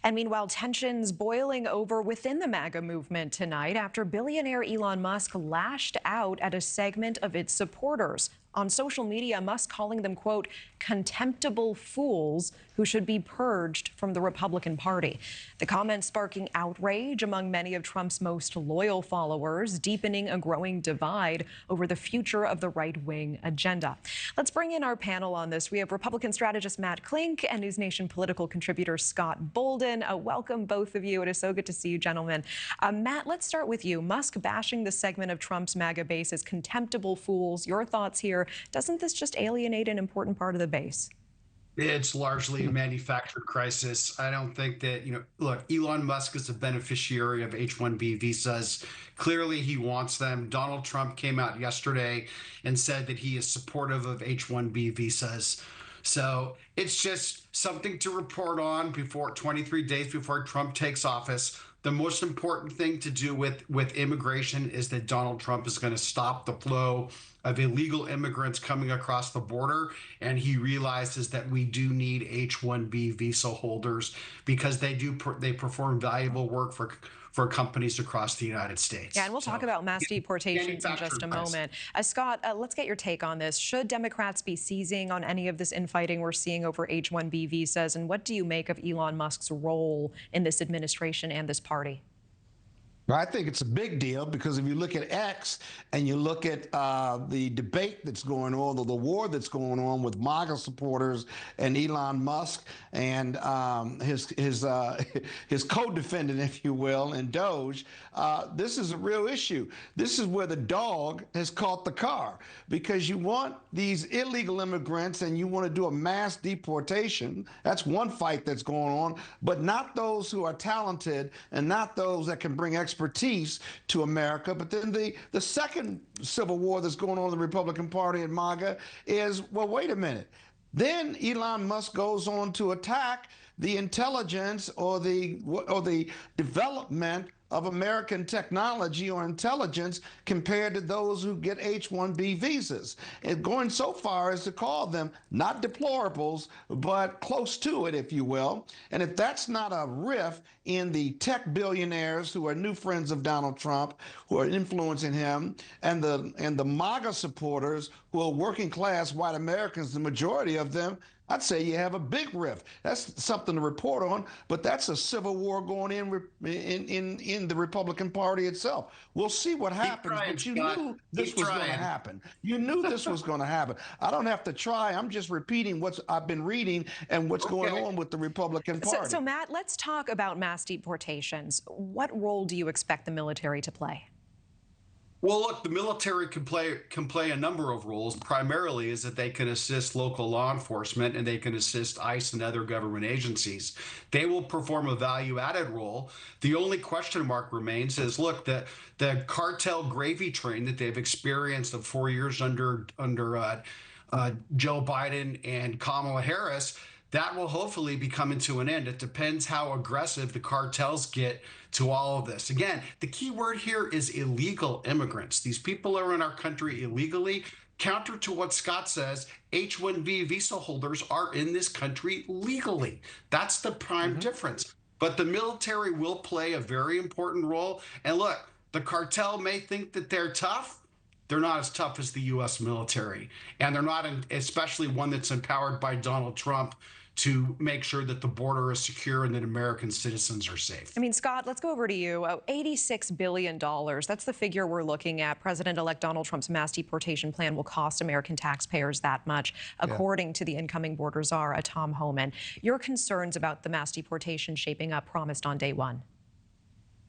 And meanwhile, tensions boiling over within the MAGA movement tonight after billionaire Elon Musk lashed out at a segment of its supporters. On social media, Musk calling them, quote, contemptible fools who should be purged from the Republican Party. The comments sparking outrage among many of Trump's most loyal followers, deepening a growing divide over the future of the right-wing agenda. Let's bring in our panel on this. We have Republican strategist Matt Klink and News Nation political contributor Scott Bolden. Welcome, both of you. It is so good to see you, gentlemen. Matt, let's start with you. Musk bashing the segment of Trump's MAGA base as contemptible fools. Your thoughts here. Doesn't this just alienate an important part of the base? It's largely a manufactured crisis. I don't think that, look, Elon Musk is a beneficiary of H-1B visas. Clearly, he wants them. Donald Trump came out yesterday and said that he is supportive of H-1B visas. So it's just something to report on before 23 days before Trump takes office. The most important thing to do with immigration is that Donald Trump is going to stop the flow of illegal immigrants coming across the border. And he realizes that we do need H-1B visa holders because they perform valuable work for companies across the United States. Yeah, and we'll talk about mass deportations in just a moment. Scott, let's get your take on this. Should Democrats be seizing on any of this infighting we're seeing over H-1B visas? And what do you make of Elon Musk's role in this administration and this party? Well, I think it's a big deal because if you look at X and you look at the debate that's going on, or the war that's going on with MAGA supporters and Elon Musk and his co-defendant, if you will, in Doge, this is a real issue. This is where the dog has caught the car, because you want these illegal immigrants and you want to do a mass deportation. That's one fight that's going on, but not those who are talented and not those that can bring expertise to America. But then the second civil war that's going on in the Republican Party and MAGA is, well, wait a minute. Then Elon Musk goes on to attack the intelligence or the development of American technology or intelligence compared to those who get H-1B visas, and going so far as to call them not deplorables, but close to it, if you will. And if that's not a rift in the tech billionaires who are new friends of Donald Trump, who are influencing him, and the MAGA supporters who are working class white Americans, the majority of them, I'd say you have a big rift. That's something to report on, but that's a civil war going in the Republican Party itself. We'll see what happens, but you knew this was going to happen. You knew this was going to happen. I don't have to try. I'm just repeating what I've been reading and what's going on with the Republican Party. So, Matt, let's talk about mass deportations. What role do you expect the military to play? Well, look, the military can play a number of roles. Primarily is that they can assist local law enforcement and they can assist ICE and other government agencies. They will perform a value-added role. The only question mark remains is, look, the cartel gravy train that they've experienced of 4 years under Joe Biden and Kamala Harris, that will hopefully be coming to an end. It depends how aggressive the cartels get to all of this. Again, the key word here is illegal immigrants. These people are in our country illegally. Counter to what Scott says, H-1B visa holders are in this country legally. That's the prime difference. But the military will play a very important role. And look, the cartel may think that they're tough. They're not as tough as the U.S. military. And they're not, especially one that's empowered by Donald Trump to make sure that the border is secure and that American citizens are safe. I mean, Scott, let's go over to you. $86 billion. That's the figure we're looking at. President-elect Donald Trump's mass deportation plan will cost American taxpayers that much, according to the incoming border czar, Tom Homan. Your concerns about the mass deportation shaping up promised on day one?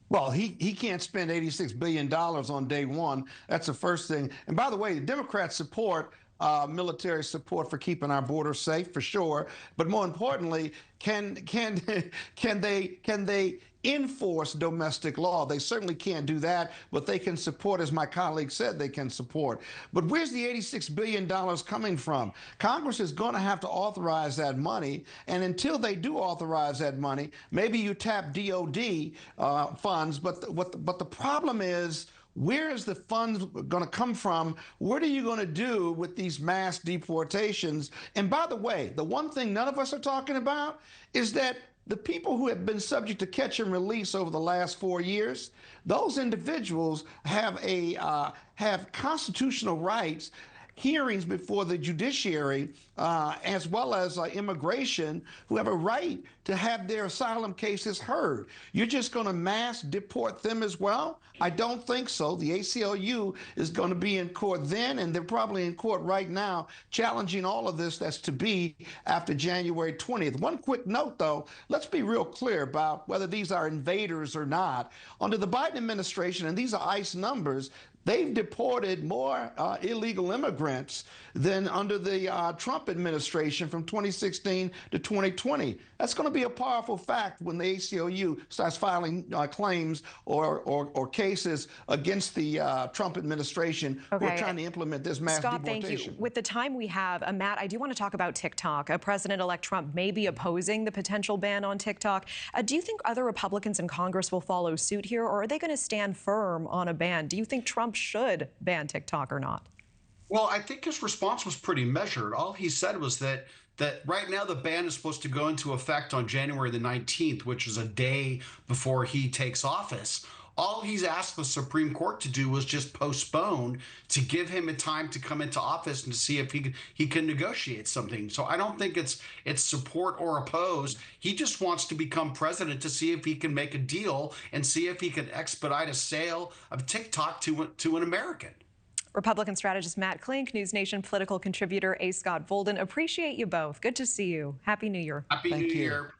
Well, he can't spend $86 billion on day one. That's the first thing. And by the way, the Democrats support military support for keeping our border safe, for sure. But more importantly, can they enforce domestic law? They certainly can't do that, but they can support, as my colleague said, they can support. But where's the $86 billion coming from? Congress is going to have to authorize that money, and until they do authorize that money, maybe you tap DOD funds. But the problem is, where is the funds going to come from? What are you going to do with these mass deportations? And by the way, the one thing none of us are talking about is that the people who have been subject to catch and release over the last 4 years, those individuals have constitutional rights, hearings before the judiciary, as well as immigration, who have a right to have their asylum cases heard. You're just going to mass deport them as well? I don't think so. The ACLU is going to be in court then, and they're probably in court right now, challenging all of this that's to be after January 20th. One quick note, though, let's be real clear about whether these are invaders or not. Under the Biden administration, and these are ICE numbers, they've deported more illegal immigrants than under the Trump administration from 2016 to 2020. That's going to be a powerful fact when the ACLU starts filing claims or cases against the Trump administration who are trying to implement this mass Scott, deportation. thank you. With the time we have, Matt, I do want to talk about TikTok. President-elect Trump may be opposing the potential ban on TikTok. Do you think other Republicans in Congress will follow suit here, or are they going to stand firm on a ban? Do you think Trump should ban TikTok or not? Well, I think his response was pretty measured. All he said was that right now the ban is supposed to go into effect on January the 19th, which is a day before he takes office. All he's asked the Supreme Court to do was just postpone to give him a time to come into office and to see if he can negotiate something. So I don't think it's support or oppose. He just wants to become president to see if he can make a deal and see if he can expedite a sale of TikTok to an American. Republican strategist Matt Klink, News Nation political contributor A. Scott Volden. Appreciate you both. Good to see you. Happy New Year. Happy New Year.